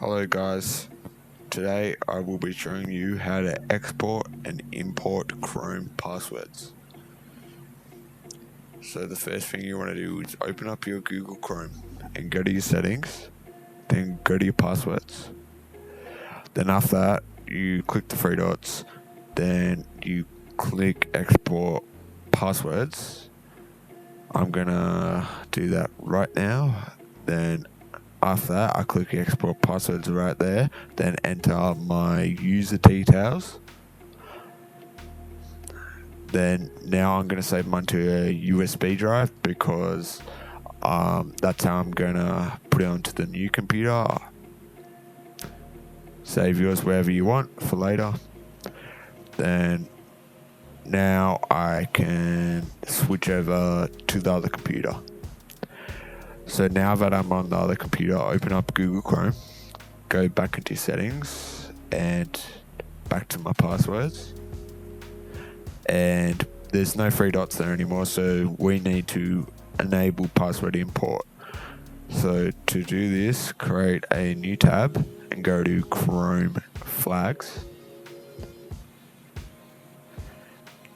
Hello guys, today I will be showing you how to export and import Chrome passwords. So the first thing you want to do is open up your Google Chrome and go to your settings, then go to your passwords. Then after that you click the three dots, then you click export passwords. I'm gonna do that right now. Then after that, I click export passwords right there, then enter my user details. Then now I'm going to save mine to a USB drive because that's how I'm going to put it onto the new computer. Save yours wherever you want for later. Then now I can switch over to the other computer. So now that I'm on the other computer, open up Google Chrome, go back into settings and back to my passwords. And there's no three dots there anymore, so we need to enable password import. So to do this, create a new tab and go to Chrome Flags.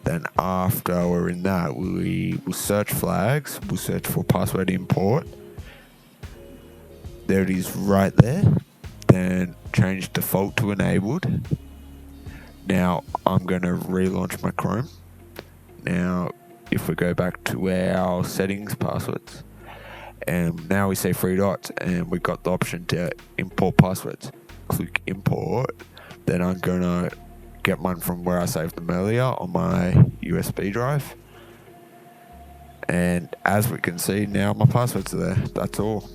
Then after we're in that, we will search flags, we'll search for password import. There it is right there. Then change default to enabled. Now I'm going to relaunch my Chrome. Now if we go back to our settings passwords, and now we see three dots and we got the option to import passwords. Click import. Then I'm going to get mine from where I saved them earlier on my USB drive. And as we can see now, my passwords are there. That's all.